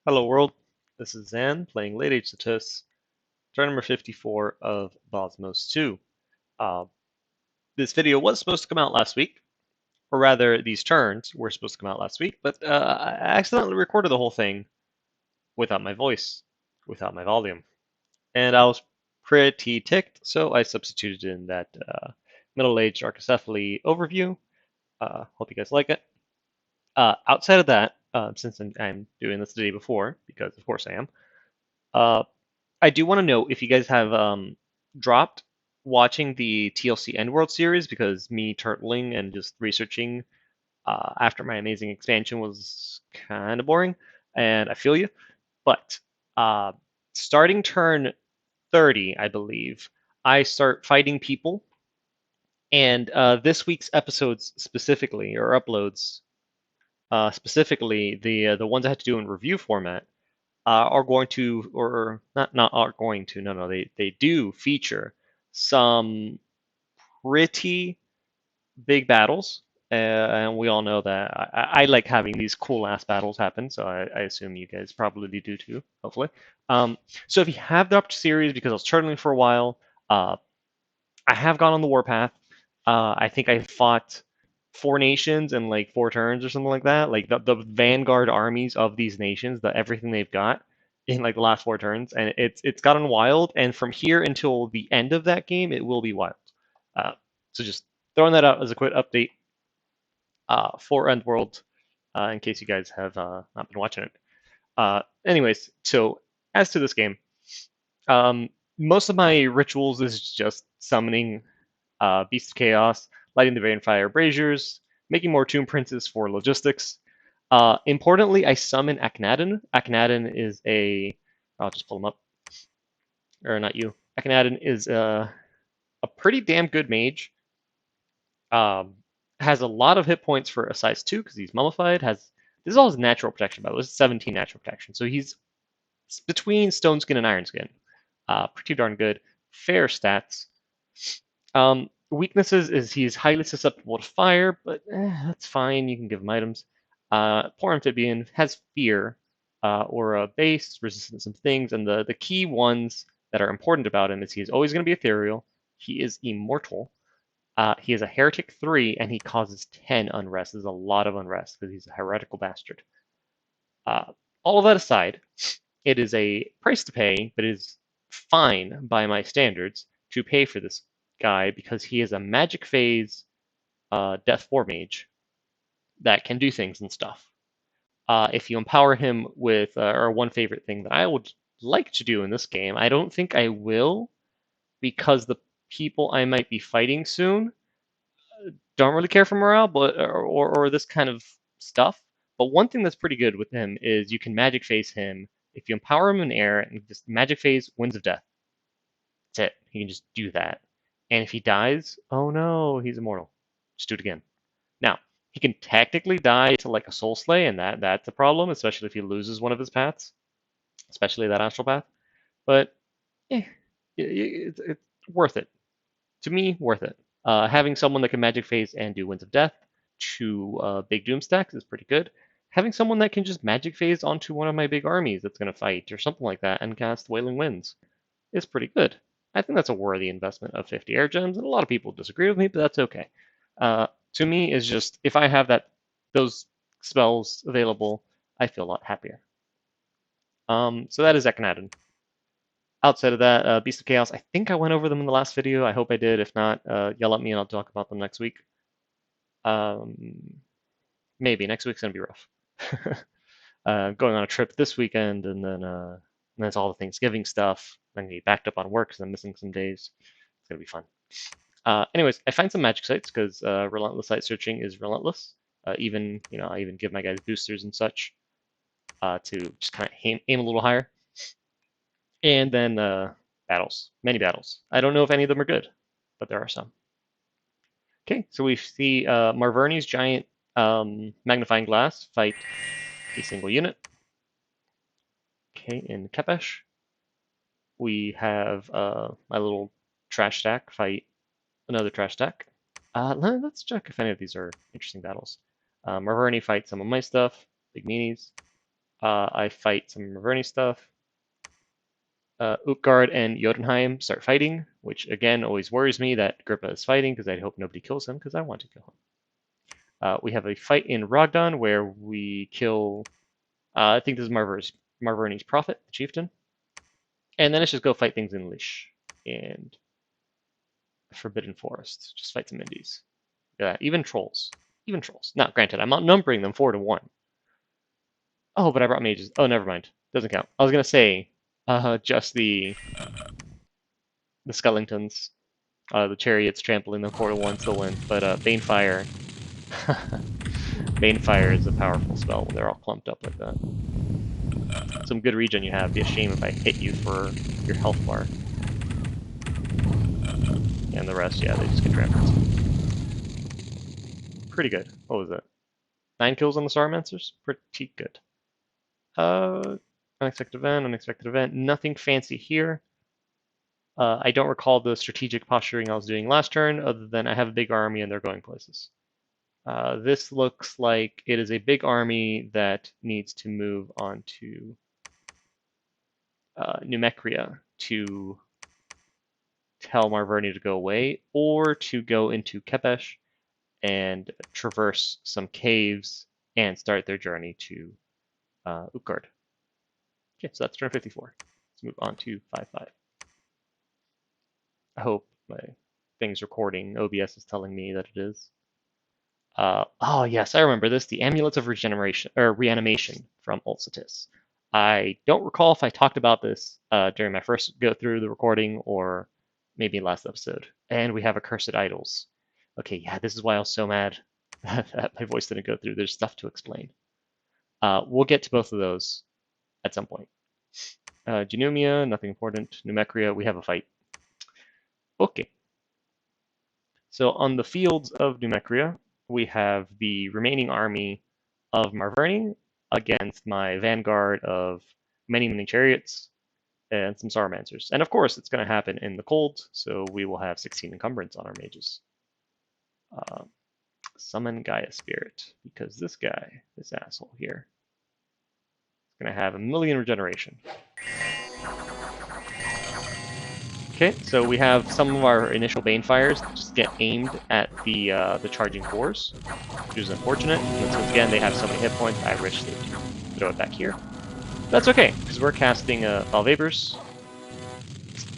Hello world, this is Zan playing Late Age Status, turn number 54 of Bozmos2. Uh, this video was supposed to come out last week, or rather these turns were supposed to come out last week, but I accidentally recorded the whole thing without my voice, without my volume. And I was pretty ticked, so I substituted in that middle-aged archicephaly overview. Hope you guys like it. Outside of that, since I'm doing this the day before, because of course I am, uh, I do want to know if you guys have dropped watching the TLC Endworld series because me turtling and just researching after my amazing expansion was kind of boring, and I feel you. But uh, starting turn 30, I believe, I start fighting people, and this week's episodes specifically, or uploads specifically, the ones I had to do in review format are going to, or not are going to, no, they do feature some pretty big battles. And we all know that I like having these cool ass battles happen, so I assume you guys probably do too, hopefully. So if you have the Up series, because I was turtling for a while, uh, I have gone on the warpath. I think I fought four nations in like 4 turns or something like that. Like the vanguard armies of these nations, everything they've got in like the last 4 turns, and it's gotten wild. And from here until the end of that game, it will be wild. So just throwing that out as a quick update for Endworld, in case you guys have not been watching it. Anyways, so as to this game, um, most of my rituals is just summoning Beast of Chaos, lighting the Rain Fire Braziers, making more Tomb Princes for logistics. Importantly, I summon Akhenaten. Akhenaten is I'll just pull him up. Or not you. Akhenaten is a pretty damn good mage. Um, has a lot of hit points for a size 2 because he's mummified. This is all his natural protection, by the way. This is 17 natural protection. So he's between Stone Skin and Iron Skin. Pretty darn good. Fair stats. Weaknesses is he's highly susceptible to fire, but that's fine. You can give him items. Poor Amphibian has fear, or a base, resistance to some things, and the key ones that are important about him is he's always going to be ethereal. He is immortal. He is a heretic 3, and he causes 10 unrest. There's a lot of unrest because he's a heretical bastard. All of that aside, it is a price to pay, but it is fine by my standards to pay for this guy because he is a magic phase Death 4 mage that can do things and stuff. If you empower him with, or one favorite thing that I would like to do in this game, I don't think I will because the people I might be fighting soon don't really care for morale, but or this kind of stuff. But one thing that's pretty good with him is you can magic phase him if you empower him in air and just magic phase Winds of Death. That's it. He can just do that. And if he dies, oh no, he's immortal. Just do it again. Now, he can technically die to like a soul slay, and that's a problem, especially if he loses one of his paths, especially that astral path. But it's worth it. To me, worth it. Having someone that can magic phase and do Winds of Death to big doom stacks is pretty good. Having someone that can just magic phase onto one of my big armies that's going to fight or something like that and cast Wailing Winds is pretty good. I think that's a worthy investment of 50 air gems, and a lot of people disagree with me, but that's okay. To me, is just if I have those spells available, I feel a lot happier. So that is Akhenaten. Outside of that, Beast of Chaos, I think I went over them in the last video. I hope I did. If not, yell at me and I'll talk about them next week. Maybe next week's gonna be rough. Going on a trip this weekend, and then that's all the Thanksgiving stuff. I'm gonna be backed up on work because I'm missing some days. It's gonna be fun. Anyways, I find some magic sites because relentless site searching is relentless. I even give my guys boosters and such to just kind of aim a little higher. And then battles, many battles. I don't know if any of them are good, but there are some. Okay, so we see Marverni's giant magnifying glass fight a single unit. Okay, in Kepesh, we have my little trash stack fight another trash stack. Let's check if any of these are interesting battles. Marverni fights some of my stuff, big meanies. I fight some Marverni stuff. Utgard and Jotunheim start fighting, which again always worries me that Grippa is fighting because I hope nobody kills him because I want to kill him. We have a fight in Rogdan where we kill, I think this is Marverni's prophet, the chieftain. And then let's just go fight things in Lish and Forbidden Forest. Just fight some indies. Yeah, even trolls. Even trolls. Now, granted, I'm outnumbering them 4-1. Oh, but I brought mages. Oh, never mind. Doesn't count. I was gonna say, just the skeletons, the chariots trampling them 4-1 still win. But Banefire, Banefire is a powerful spell when they're all clumped up like that. Some good regen you have. Be a shame if I hit you for your health bar. And the rest, yeah, they just get trampled. Pretty good. What was it? 9 kills on the Starmancers? Pretty good. Unexpected event. Nothing fancy here. I don't recall the strategic posturing I was doing last turn, other than I have a big army and they're going places. This looks like it is a big army that needs to move on to Numecria to tell Marverni to go away, or to go into Kepesh and traverse some caves and start their journey to Utgard. Okay, so that's turn 54. Let's move on to 5-5. I hope my thing's recording. OBS is telling me that it is. Oh yes, I remember this. The Amulets of Regeneration or Reanimation from Ulcitus. I don't recall if I talked about this during my first go through the recording or maybe last episode. And we have Accursed Idols. Okay, yeah, this is why I was so mad that my voice didn't go through. There's stuff to explain. We'll get to both of those at some point. Genumia, nothing important. Numecria, we have a fight. Okay. So on the fields of Numecria, we have the remaining army of Marverni against my vanguard of many, many chariots and some Sauromancers. And of course, it's going to happen in the cold, so we will have 16 encumbrance on our mages. Summon Gaia Spirit, because this guy, this asshole here, is going to have 1,000,000 regeneration. Okay, so we have some of our initial Banefires just get aimed at the charging boars, which is unfortunate. And once again, they have so many hit points, I wish they'd throw it back here. That's okay, because we're casting Foul Vapors.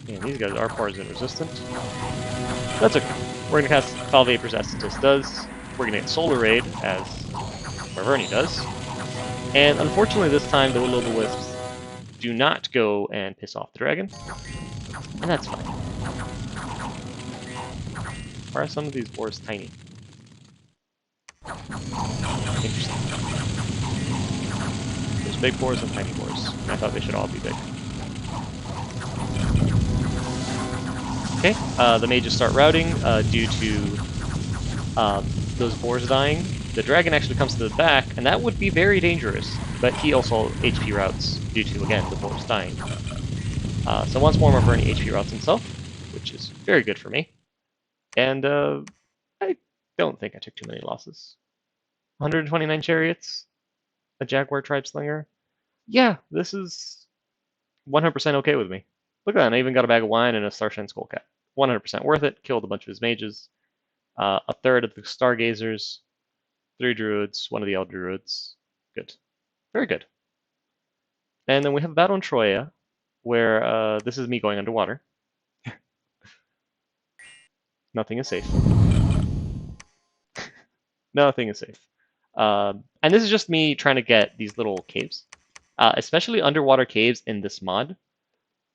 And these guys are poison resistant. That's okay. We're going to cast Foul Vapors as Statis does. We're going to get Solar Raid as Marverni does. And unfortunately this time the Will-O-the-Wisps do not go and piss off the dragon. And that's fine. Why are some of these boars tiny? Interesting. There's big boars and tiny boars. And I thought they should all be big. Okay, the mages start routing due to those boars dying. The dragon actually comes to the back, and that would be very dangerous. But he also HP routes due to, again, the boars dying. So once more, Marverni HP routes himself, which is very good for me. And I don't think I took too many losses. 129 chariots, a Jaguar Tribe Slinger. Yeah, this is 100% okay with me. Look at that, I even got a bag of wine and a Starshine Skullcat. 100% worth it, killed a bunch of his mages. A third of the Stargazers, 3 Druids, 1 of the Elder Druids. Good. Very good. And then we have a battle in Troya, where this is me going underwater. Nothing is safe. Nothing is safe. And this is just me trying to get these little caves. Especially underwater caves in this mod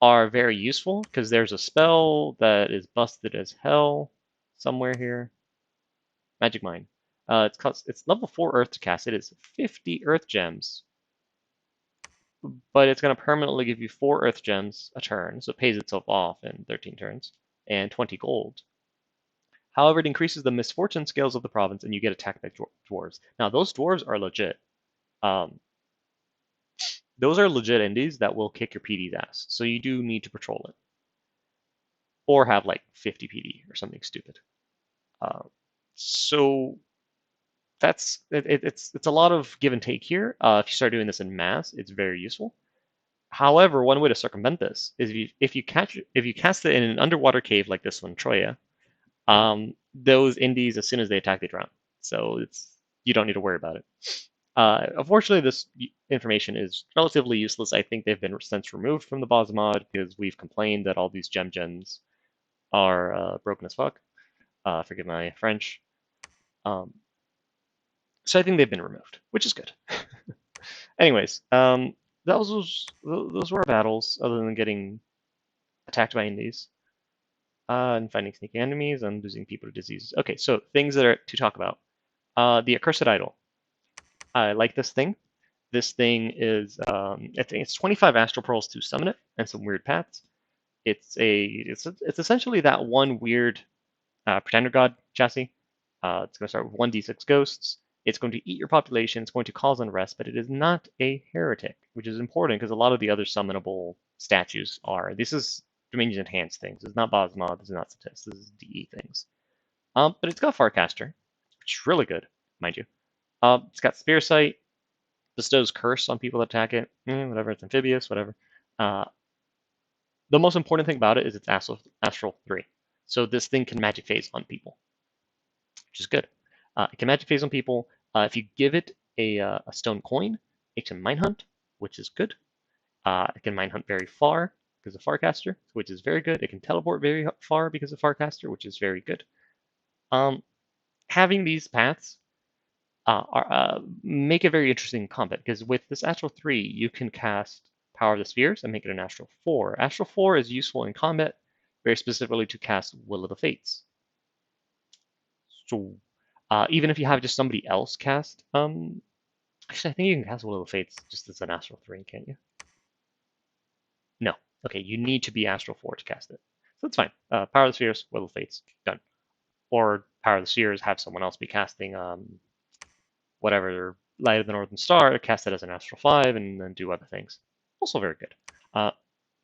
are very useful, because there's a spell that is busted as hell somewhere here. Magic Mine. It's level 4 Earth to cast. It is 50 Earth Gems. But it's going to permanently give you 4 Earth Gems a turn, so it pays itself off in 13 turns, and 20 gold. However, it increases the misfortune scales of the province, and you get attacked by dwarves. Now, those dwarves are legit. Those are legit indies that will kick your PD's ass, so you do need to patrol it. Or have like 50 PD or something stupid. So it's a lot of give and take here. If you start doing this in mass, it's very useful. However, one way to circumvent this is if you cast it in an underwater cave like this one, Troya, those indies as soon as they attack they drown. So you don't need to worry about it. Unfortunately, this information is relatively useless. I think they've been since removed from the Boz mod because we've complained that all these gens are broken as fuck. Forgive my French. So I think they've been removed, which is good. Anyways, those were our battles, other than getting attacked by indies and finding sneaky enemies and losing people to diseases. Okay, so things that are to talk about. The Accursed Idol. I like this thing. This thing is it's 25 astral pearls to summon it and some weird paths. It's essentially that one weird pretender god chassis. It's going to start with 1d6 ghosts. It's going to eat your population. It's going to cause unrest, but it is not a heretic, which is important because a lot of the other summonable statues are. This is Dominion Enhanced things. It's not Bozmos2. This is not Satis. This is DE things. But it's got Farcaster, which is really good, mind you. It's got Spear Sight, bestows Curse on people that attack it. Whatever, it's amphibious, whatever. The most important thing about it is it's Astral 3. So this thing can magic phase on people, which is good. It can magic phase on people. If you give it a stone coin, it can mine hunt, which is good. It can mine hunt very far because of Farcaster, which is very good. It can teleport very far because of Farcaster, which is very good. Having these paths make it very interesting in combat because with this Astral 3, you can cast Power of the Spheres and make it an Astral 4. Astral 4 is useful in combat, very specifically to cast Will of the Fates. So even if you have just somebody else cast, actually I think you can cast Will of the Fates just as an Astral 3, can't you? No. Okay, you need to be Astral 4 to cast it. So that's fine. Power of the Spheres, Will of the Fates, done. Or Power of the Spheres, have someone else be casting whatever Light of the Northern Star, cast it as an Astral 5, and then do other things. Also very good.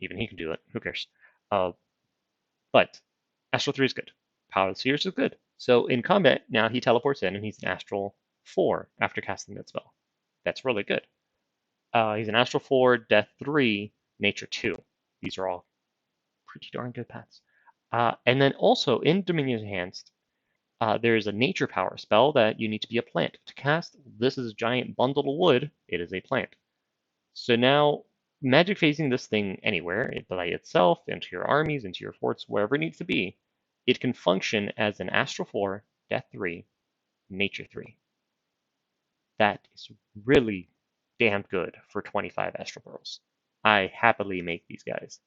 Even he can do it. Who cares? But Astral 3 is good. Power of the Spheres is good. So in combat, now he teleports in and he's an Astral 4 after casting that spell. That's really good. He's an Astral 4, Death 3, Nature 2. These are all pretty darn good paths. And then also in Dominion Enhanced, there is a nature power spell that you need to be a plant to cast. This is a giant bundle of wood. It is a plant. So now, magic phasing this thing anywhere, by itself, into your armies, into your forts, wherever it needs to be, it can function as an Astral 4, Death 3, Nature 3. That is really damn good for 25 Astral Pearls. I happily make these guys.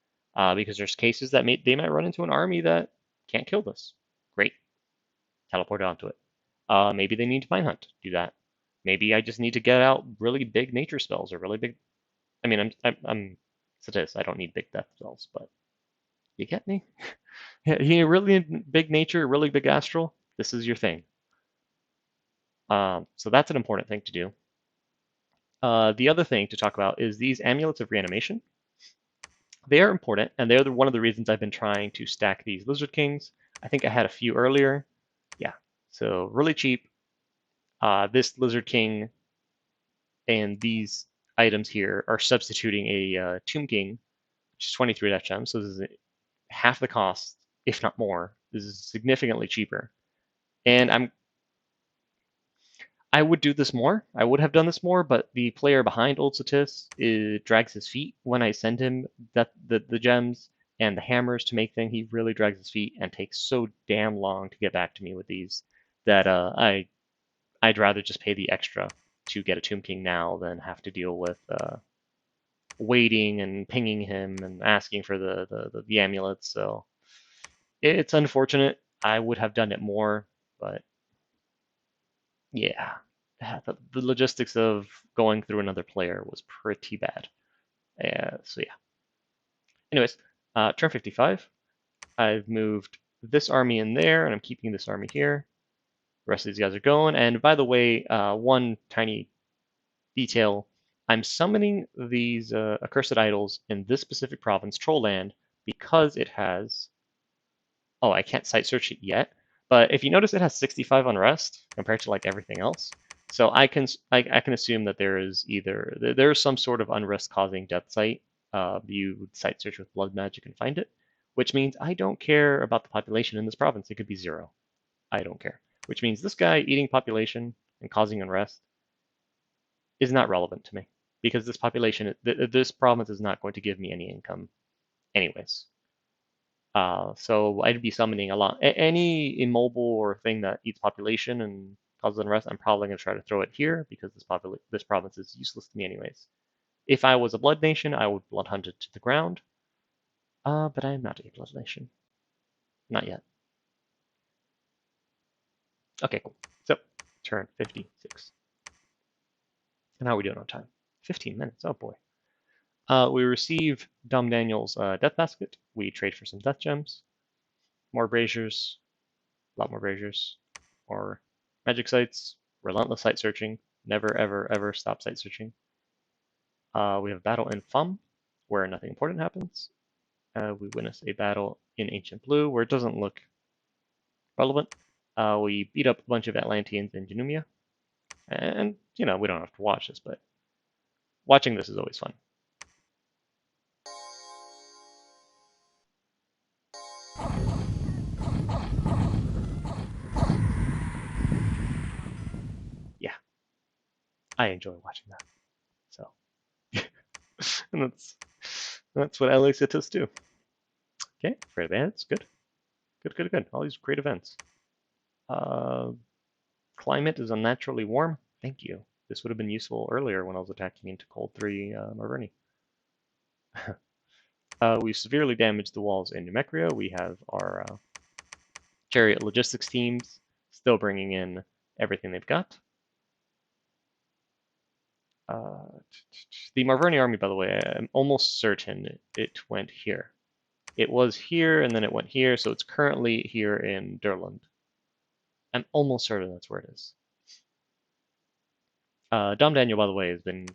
Because there's cases that they might run into an army that can't kill this. Great. Teleport onto it. Maybe they need to mine hunt. Do that. Maybe I just need to get out really big nature spells or really big. I mean, I'm Satis. I don't need big death spells, but you get me. You really big nature, really big astral. This is your thing. So that's an important thing to do. The other thing to talk about is these amulets of reanimation. They are important, and they're one of the reasons I've been trying to stack these Lizard Kings. I think I had a few earlier. Yeah, so really cheap. This Lizard King and these items here are substituting a Tomb King, which is 23 Death Gems. So this is half the cost, if not more. This is significantly cheaper. And I would do this more. I would have done this more, but the player behind Old Satis drags his feet when I send him the gems and the hammers to make things. He really drags his feet and takes so damn long to get back to me with these that I'd rather just pay the extra to get a Tomb King now than have to deal with waiting and pinging him and asking for the amulets. So it's unfortunate. I would have done it more, but yeah, the logistics of going through another player was pretty bad. So yeah. Anyways, turn 55. I've moved this army in there, and I'm keeping this army here. The rest of these guys are going. And by the way, one tiny detail. I'm summoning these Accursed Idols in this specific province, Trollland, because it has... Oh, I can't site search it yet, But if you notice, it has 65 unrest compared to like everything else. So I can assume that there is some sort of unrest causing death site. You would site search with blood magic and find it, which means I don't care about the population in this province. It could be 0. I don't care. Which means this guy eating population and causing unrest is not relevant to me because this population, this province is not going to give me any income, anyways. So I'd be summoning any immobile or thing that eats population and causes unrest. I'm probably going to try to throw it here because this province is useless to me anyways. If I was a blood nation, I would blood hunt it to the ground. But I am not a blood nation, not yet. Okay, cool. So turn 56. And how are we doing on time? 15 minutes. Oh boy. We receive Dom Daniel's death basket. We trade for some death gems, more braziers, a lot more braziers, more magic sites, relentless site searching, never ever ever stop site searching. We have a battle in Fum, where nothing important happens. We witness a battle in Ancient Blue, where it doesn't look relevant. We beat up a bunch of Atlanteans in Janumia. And, we don't have to watch this, but watching this is always fun. Yeah, I enjoy watching that. So, and that's what LA Cities do. Okay, great events, good. Good. All these great events. Climate is unnaturally warm. Thank you. This would have been useful earlier when I was attacking into Cold 3 Marverni. We severely damaged the walls in Numecria. We have our chariot logistics teams still bringing in everything they've got. The Marverni army, by the way, I'm almost certain it went here. It was here, and then it went here, so it's currently here in Durland. I'm almost certain that's where it is. Dom Daniel, by the way, has been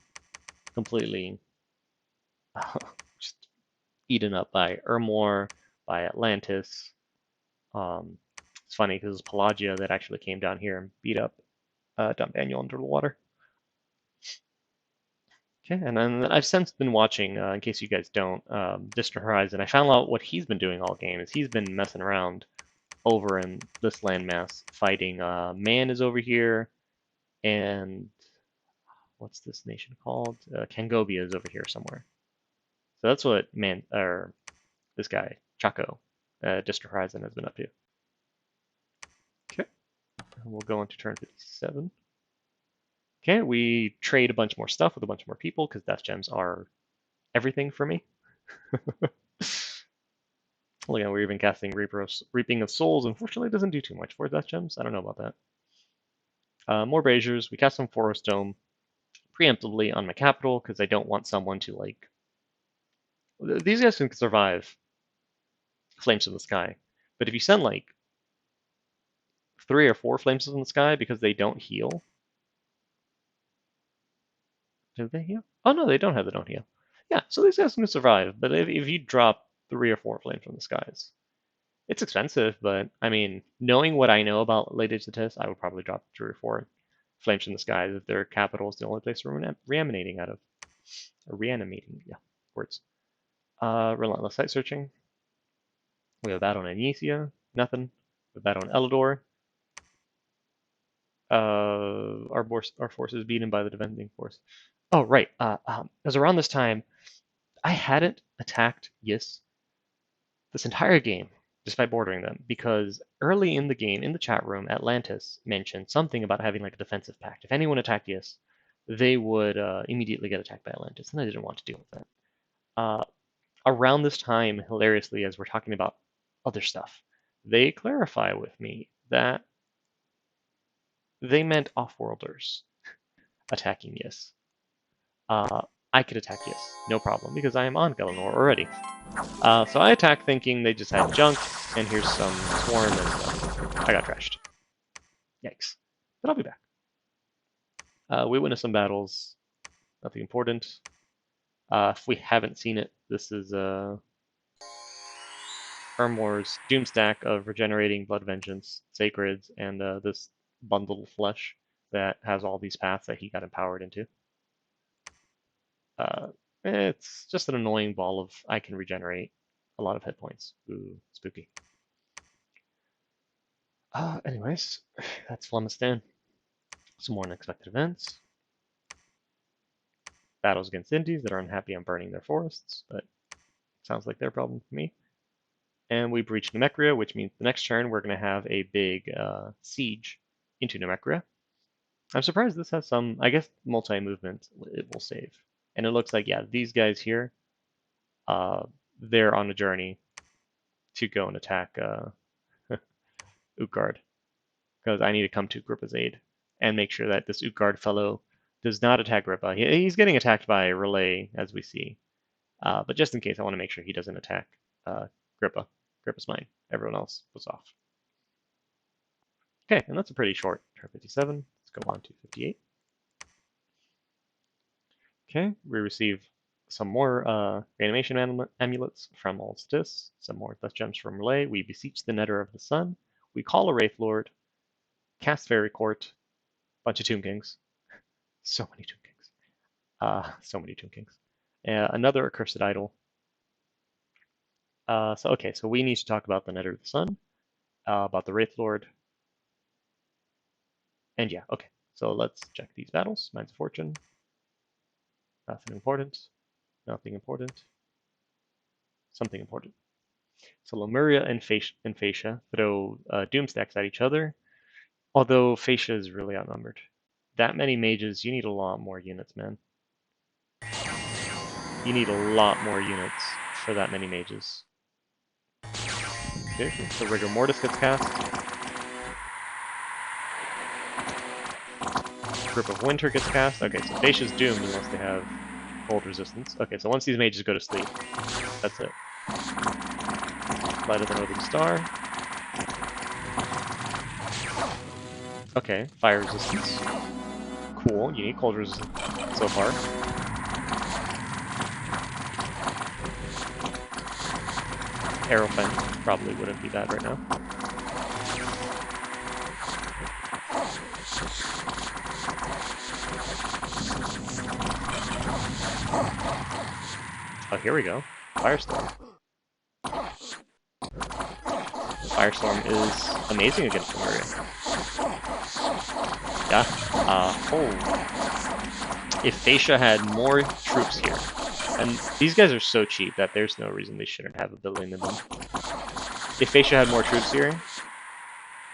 completely just eaten up by Ermor, by Atlantis. It's funny because it was Pelagia that actually came down here and beat up Dom Daniel under the water. Okay, and then I've since been watching, in case you guys don't, Distant Horizon. I found out what he's been doing all game is he's been messing around over in this landmass, fighting. Man is over here, and what's this nation called? Kangobia is over here somewhere. So that's what this guy Chaco, Distant Horizon has been up to. Okay, and we'll go into turn 57. Okay, we trade a bunch more stuff with a bunch more people because death gems are everything for me. Well, we're even casting Reaping of Souls. Unfortunately, it doesn't do too much for death gems. I don't know about that. More braziers. We cast some Forest Dome preemptively on my capital because I don't want someone to like. These guys can survive Flames in the Sky, but if you send like 3 or 4 Flames in the Sky because they don't heal. Do they heal? Oh no, they don't have the don't heal. Yeah, so these guys can survive, but if you drop 3 or 4 Flames from the Skies, it's expensive, but I mean, knowing what I know about Late Age Cities, I would probably drop 3 or 4 Flames from the Skies if their capital is the only place we're reanimating out of. Reanimating, yeah, words. Relentless Site Searching. We have a battle in Anicia, nothing. We have a battle in Elador. Our force is beaten by the defending force. Oh, right. It was around this time I hadn't attacked Yis this entire game, despite bordering them, because early in the game, in the chat room, Atlantis mentioned something about having like a defensive pact. If anyone attacked Yis, they would immediately get attacked by Atlantis, and I didn't want to deal with that. Around this time, hilariously, as we're talking about other stuff, they clarify with me that they meant off-worlders attacking Yis. I could attack Yis, no problem, because I am on Galanor already. So I attack thinking they just had junk, and here's some swarm, and I got trashed. Yikes. But I'll be back. We witnessed some battles. Nothing important. If we haven't seen it, this is Armor's Doomstack of Regenerating, Blood Vengeance, Sacreds, and this bundle of flesh that has all these paths that he got empowered into. It's just an annoying ball of I can regenerate a lot of hit points. Ooh, spooky. Anyways, that's Flemistan. Some more unexpected events. Battles against Indies that are unhappy I'm burning their forests, but sounds like their problem to me. And we breach Namekia, which means the next turn we're going to have a big siege into Namekia. I'm surprised this has some, I guess, multi-movement it will save. And it looks like, yeah, these guys here, they're on a journey to go and attack Utgard. Because I need to come to Grippa's aid and make sure that this Utgard fellow does not attack Grippa. He's getting attacked by Relay, as we see. But just in case, I want to make sure he doesn't attack Grippa. Grippa's mine. Everyone else was off. Okay, and that's a pretty short turn 57. Let's go on to 58. Okay, we receive some more reanimation amulets from Alstis, some more Death Gems from Relay. We beseech the Netter of the Sun. We call a Wraith Lord, cast Fairy Court, bunch of Tomb Kings. So many Tomb Kings. So many Tomb Kings. Another Accursed Idol. So we need to talk about the Netter of the Sun, about the Wraith Lord. And yeah, okay. So let's check these battles. Mines of Fortune. Nothing important. Nothing important. Something important. So Lemuria and Fascia throw Doomstacks at each other, although Fascia is really outnumbered. That many mages, you need a lot more units, man. You need a lot more units for that many mages. Okay, so Rigor Mortis gets cast. Grip of Winter gets cast. Okay, so Fascia's doomed unless they have cold resistance. Okay, so once these mages go to sleep, that's it. Light of the Northern Star. Okay, fire resistance. Cool, you need cold resistance so far. Aerofen probably wouldn't be bad right now. Oh, here we go. Firestorm. Firestorm is amazing against Lemuria. Yeah. If Fascia had more troops here, and these guys are so cheap that there's no reason they shouldn't have a billion of them. If Fascia had more troops here,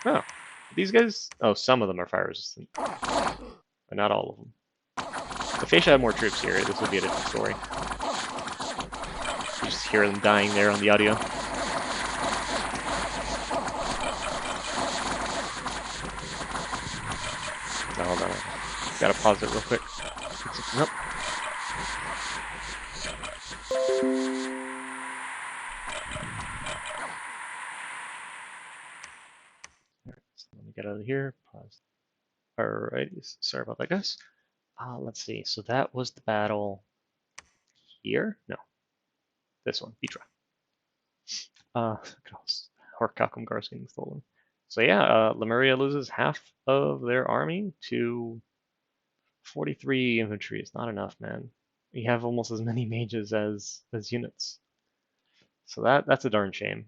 oh, these guys, oh, some of them are fire resistant, but not all of them. If Fascia had more troops here, this would be a different story. You just hear them dying there on the audio. Oh, hold on. Gotta pause it real quick. Nope. So let me get out of here. Pause. Alrighty. Sorry about that, guys. Let's see. So that was the battle here? No. This one, Vitra. Horcalcumgar's getting stolen. So yeah, Lemuria loses half of their army to 43 infantry. It's not enough, man. We have almost as many mages as units. So that's a darn shame.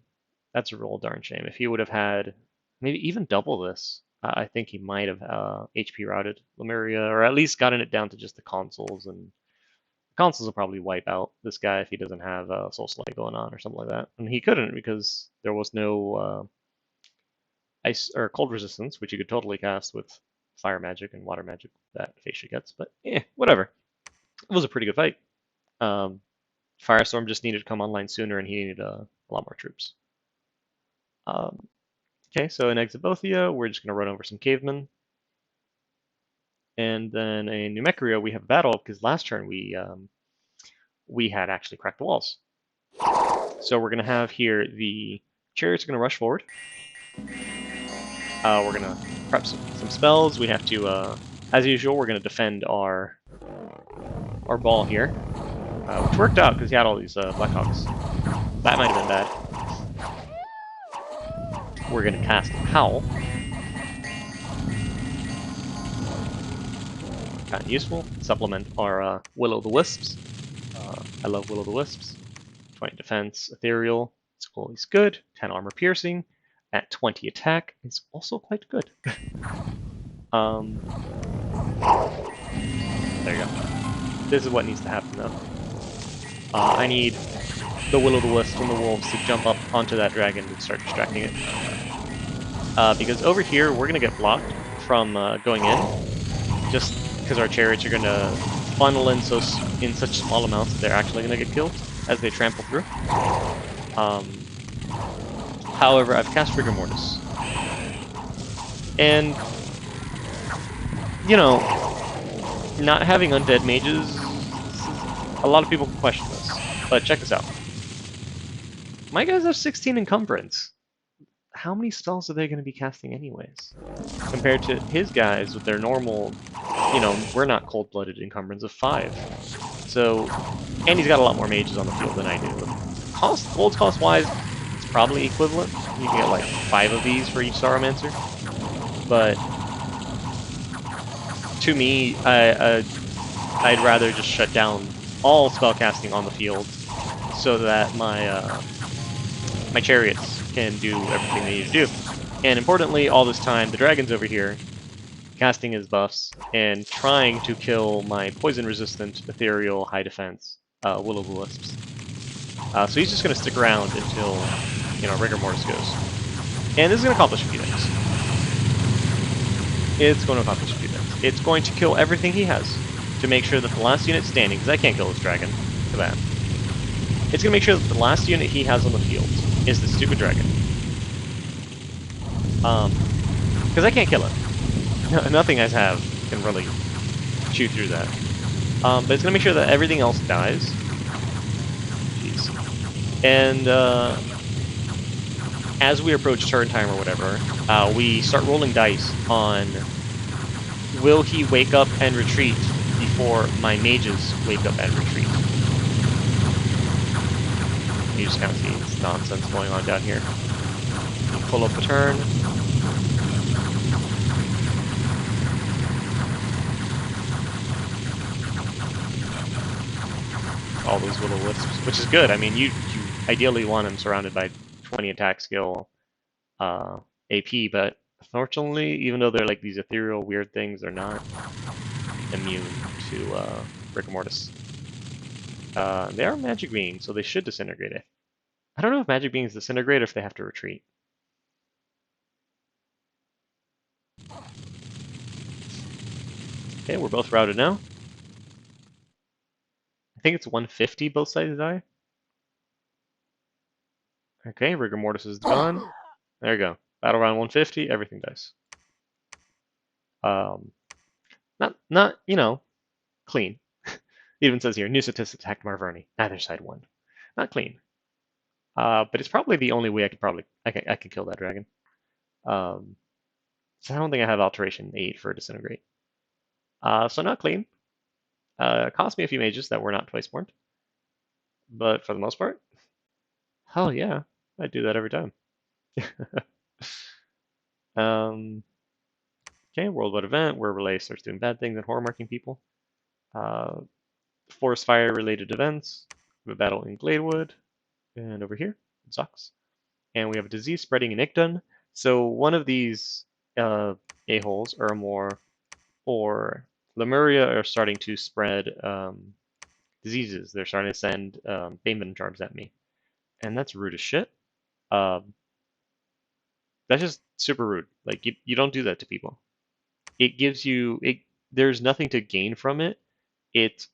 That's a real darn shame. If he would have had maybe even double this, I think he might have HP routed Lemuria, or at least gotten it down to just the consoles, and consoles will probably wipe out this guy if he doesn't have Soul Slay going on or something like that. And he couldn't because there was no ice or cold resistance, which you could totally cast with fire magic and water magic that Fascia gets. But whatever. It was a pretty good fight. Firestorm just needed to come online sooner, and he needed a lot more troops. Okay, so in Exobothia, we're just going to run over some cavemen. And then in Namekia, we have a battle because last turn we had actually cracked the walls. So we're going to have here the chariots are going to rush forward. We're going to prep some spells. We have to, as usual, we're going to defend our ball here, which worked out because he had all these Blackhawks. That might have been bad. we're going to cast Howl. Kind of useful. Supplement our Will-o'-the-Wisps. I love Will-o'-the-Wisps. 20 defense, ethereal. It's always good. 10 armor piercing. At 20 attack, it's also quite good. There you go. This is what needs to happen though. I need the Will-o'-the-Wisp and the wolves to jump up onto that dragon and start distracting it. Because over here, we're going to get blocked from going in, just because our chariots are going to funnel in in such small amounts that they're actually going to get killed as they trample through. However, I've cast Rigor Mortis. And, you know, not having undead mages, a lot of people can question this, but check this out. My guys have 16 encumbrance. How many spells are they going to be casting anyways? Compared to his guys with their normal, you know, we're not cold-blooded encumbrance of 5. So, and he's got a lot more mages on the field than I do. Gold cost-wise, it's probably equivalent. You can get like 5 of these for each Sauromancer. But to me, I'd rather just shut down all spellcasting on the field so that my chariots can do everything they need to do. And importantly, all this time, the dragon's over here, casting his buffs, and trying to kill my poison-resistant, ethereal, high defense Will-o'-the-Wisps. So he's just going to stick around until, you know, Rigor Mortis goes. And this is going to accomplish a few things. It's going to accomplish a few things. It's going to kill everything he has to make sure that the last unit standing, because I can't kill this dragon, for that. It's going to make sure that the last unit he has on the field is the stupid dragon. Because I can't kill it. Nothing I have can really chew through that. But it's going to make sure that everything else dies. Jeez. And as we approach turn time or whatever, we start rolling dice on will he wake up and retreat before my mages wake up and retreat. You just kind of see this nonsense going on down here. Pull up a turn. All those little wisps, which is good. I mean, you ideally want them surrounded by 20 attack skill AP, but unfortunately, even though they're like these ethereal weird things, they're not immune to Rigor Mortis. They are magic beings, so they should disintegrate it. I don't know if magic beings disintegrate or if they have to retreat. Okay, we're both routed now. I think it's 150 both sides die. Okay, Rigor Mortis is gone. There you go. Battle round 150, everything dies. Not you know, clean. It even says here, new statistics attacked Marverni. Neither side won. Not clean. But it's probably the only way I can kill that dragon. So I don't think I have alteration 8 for disintegrate. So not clean. It cost me a few mages that were not twice born. But for the most part, hell yeah, I do that every time. Okay, worldwide event where Relay starts doing bad things and horror marking people. Forest fire related events. We have a battle in Gladewood, and over here, it sucks. And we have a disease spreading in Ichdun. So one of these a-holes, Urmor or Lemuria, are starting to spread diseases. They're starting to send Bane Venom charms at me. And that's rude as shit. That's just super rude. Like, you don't do that to people. It gives you... There's nothing to gain from it. It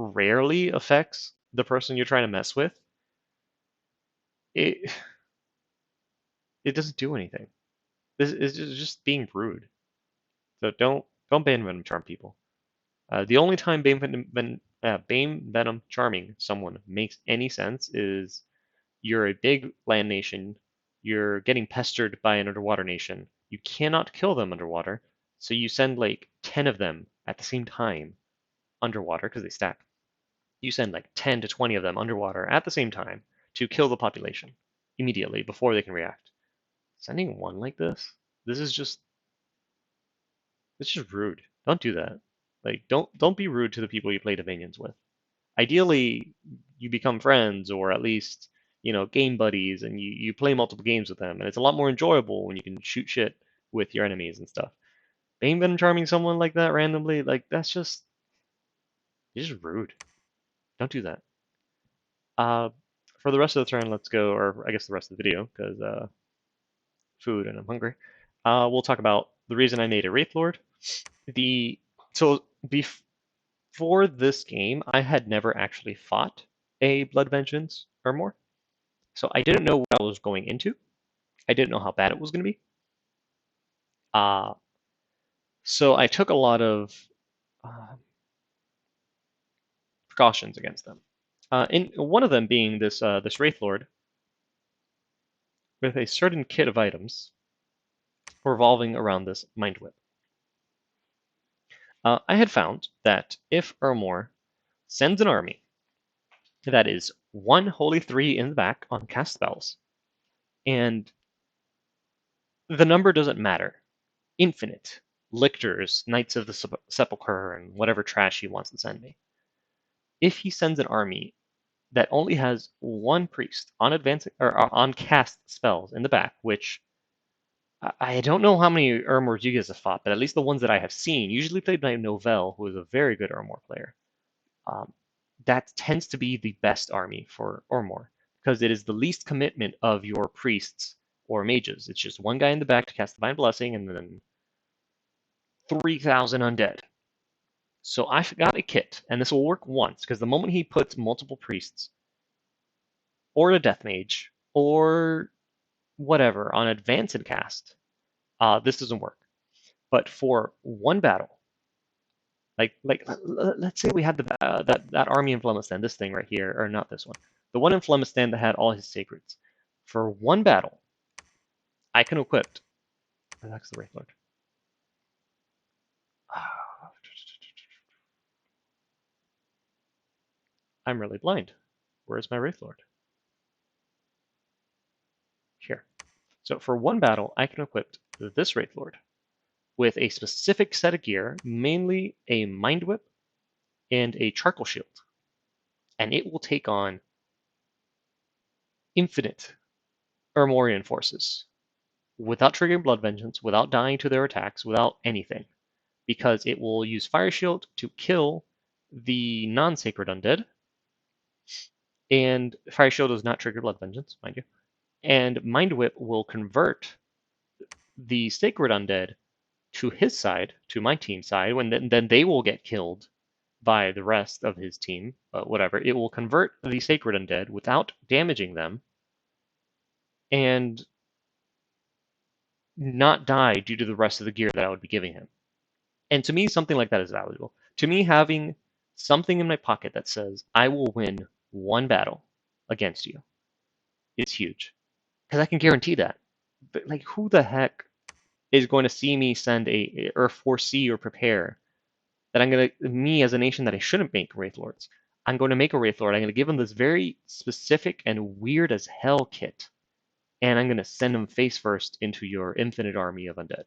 rarely affects the person you're trying to mess with. It doesn't do anything. This is just being rude. So don't Bane Venom charm people. The only time Bane Venom charming someone makes any sense is you're a big land nation, you're getting pestered by an underwater nation. You cannot kill them underwater, so you send like 10 of them at the same time underwater because they stack. You send like 10 to 20 of them underwater at the same time to kill the population immediately before they can react. Sending one like this? This is just it's just rude. Don't do that. Like don't be rude to the people you play Dominions with. Ideally, you become friends or at least, game buddies and you play multiple games with them, and it's a lot more enjoyable when you can shoot shit with your enemies and stuff. Bane Venom charming someone like that randomly, like that's just it's just rude. Don't do that. Uh for the rest of the turn, let's go, or I guess the rest of the video, because food and I'm hungry. We'll talk about the reason I made a Wraith Lord. The so before this game, I had never actually fought a Blood Vengeance or more, so I didn't know what I was going into. I didn't know how bad it was going to be. Uh, so I took a lot of uh, precautions against them. In one of them being this Wraith Lord with a certain kit of items revolving around this Mind Whip. I had found that if Ermor sends an army that is 1 Holy 3 in the back on cast spells, and the number doesn't matter, infinite, lictors, Knights of the Sepulchre, and whatever trash he wants to send me. If he sends an army that only has 1 priest on advancing or on cast spells in the back, which I don't know how many Ermors you guys have fought, but at least the ones that I have seen, usually played by Novell, who is a very good Ermor player. That tends to be the best army for Ermor, because it is the least commitment of your priests or mages. It's just 1 guy in the back to cast Divine Blessing, and then 3,000 undead. So I got a kit, and this will work once, because the moment he puts multiple priests, or a death mage, or whatever on advanced cast, this doesn't work. But for 1 battle, like let's say we had that army in Flemistan, this thing right here, or not this one, the one in Flemistan that had all his sacreds. For 1 battle, I can equip. That's the Wraith Lord. I'm really blind. Where's my Wraith Lord? Here. So for 1 battle, I can equip this Wraith Lord with a specific set of gear, mainly a Mind Whip and a Charcoal Shield. And it will take on infinite Ermorian forces without triggering Blood Vengeance, without dying to their attacks, without anything. Because it will use Fire Shield to kill the non-sacred undead. And Fire Shield does not trigger Blood Vengeance, mind you. And Mind Whip will convert the sacred undead to his side, to my team's side, when then they will get killed by the rest of his team, whatever. It will convert the sacred undead without damaging them and not die due to the rest of the gear that I would be giving him. And to me, something like that is valuable. To me, having something in my pocket that says, I will win 1 battle against you is huge. Because I can guarantee that. But like, who the heck is going to see me send or foresee or prepare that me as a nation that I shouldn't make Wraith Lords. I'm going to make a Wraith Lord. I'm going to give him this very specific and weird as hell kit. And I'm going to send him face first into your infinite army of undead.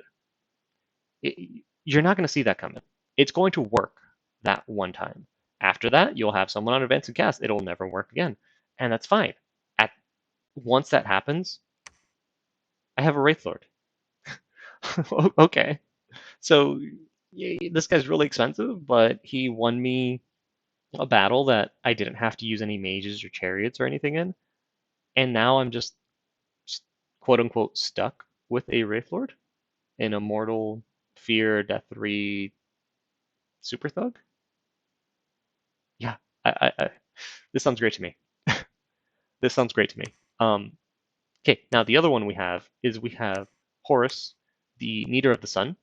You're not going to see that coming. It's going to work that 1 time. After that, you'll have someone on advanced cast. It'll never work again. And that's fine. Once that happens, I have a Wraith Lord. Okay. So this guy's really expensive, but he won me a battle that I didn't have to use any mages or chariots or anything in. And now I'm just quote unquote stuck with a Wraith Lord in a Mortal Fear Death 3 Super Thug. Yeah, this sounds great to me. This sounds great to me. Okay, now the other one we have Horus, the Kneader of the Sun.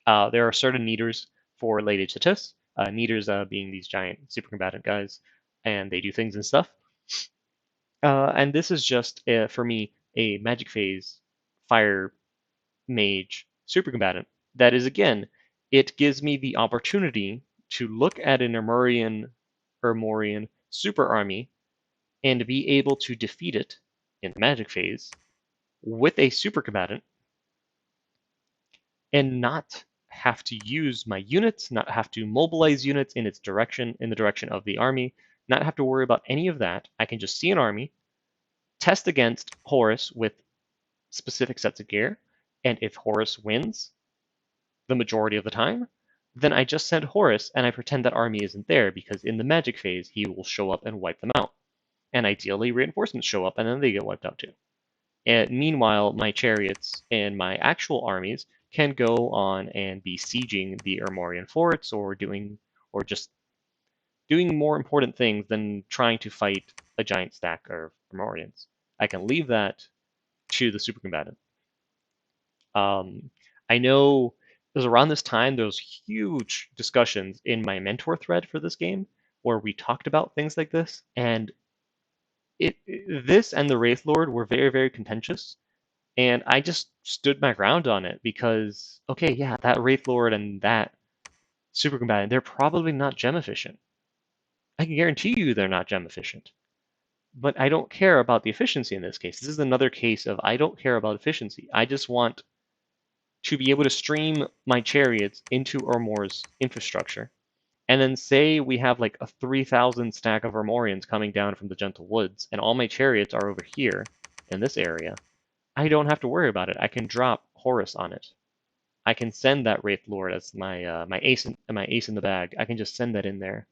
There are certain Kneaders for Late Age Satis. Kneaders being these giant super combatant guys, and they do things and stuff. And this is just, for me, a Magic Phase Fire Mage super combatant. That is, again, it gives me the opportunity to look at an Ermorian super army and be able to defeat it in the Magic Phase with a super combatant and not have to use my units, not have to mobilize units in its direction, in the direction of the army, not have to worry about any of that. I can just see an army, test against Horus with specific sets of gear, and if Horus wins the majority of the time, then I just send Horus and I pretend that army isn't there because in the magic phase he will show up and wipe them out. And ideally reinforcements show up and then they get wiped out too. And meanwhile, my chariots and my actual armies can go on and be sieging the Ermorian forts or just doing more important things than trying to fight a giant stack of Ermorians. I can leave that to the super combatant. I know it was around this time there was huge discussions in my mentor thread for this game where we talked about things like this, and this and the Wraith Lord were very, very contentious. And I just stood my ground on it because, okay, yeah, that Wraith Lord and that super combatant, they're probably not gem efficient. I can guarantee you they're not gem efficient. But I don't care about the efficiency in this case. This is another case of I don't care about efficiency. I just want to be able to stream my chariots into Ermor's infrastructure. And then say we have like a 3,000 stack of Ermorians coming down from the Gentle Woods, and all my chariots are over here in this area. I don't have to worry about it. I can drop Horus on it. I can send that Wraith Lord as my ace in the bag. I can just send that in there.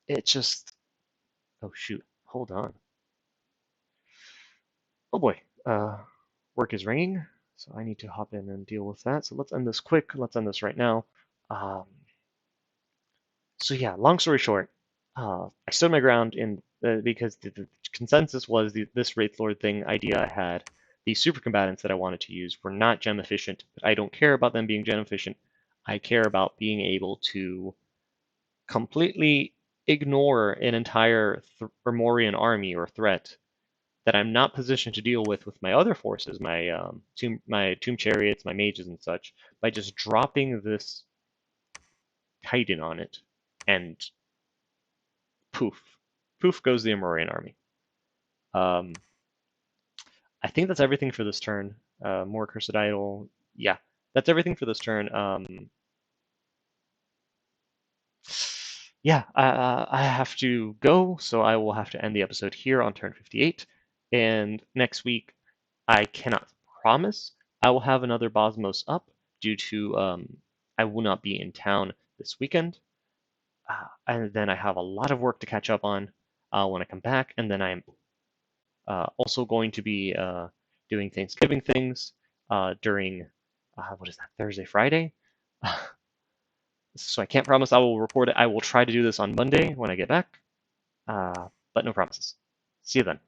It just oh shoot, hold on. Oh boy, work is ringing, so I need to hop in and deal with that. So let's end this quick. Let's end this right now. Um, so yeah, long story short, I stood my ground in because the consensus was this Wraith Lord thing idea I had. These super combatants that I wanted to use were not gem efficient, but I don't care about them being gem efficient. I care about being able to completely ignore an entire Ermorian army or threat that I'm not positioned to deal with my other forces, my tomb chariots, my mages and such, by just dropping this Titan on it, and poof, poof goes the Amorian army. Um, I think that's everything for this turn. More Accursed Idol. Yeah, that's everything for this turn. Yeah, I have to go, so I will have to end the episode here on turn 58. And next week, I cannot promise I will have another Bozmos up due to I will not be in town this weekend. And then I have a lot of work to catch up on when I come back. And then I'm also going to be doing Thanksgiving things during, what is that, Thursday, Friday? So I can't promise I will record it. I will try to do this on Monday when I get back, but no promises. See you then.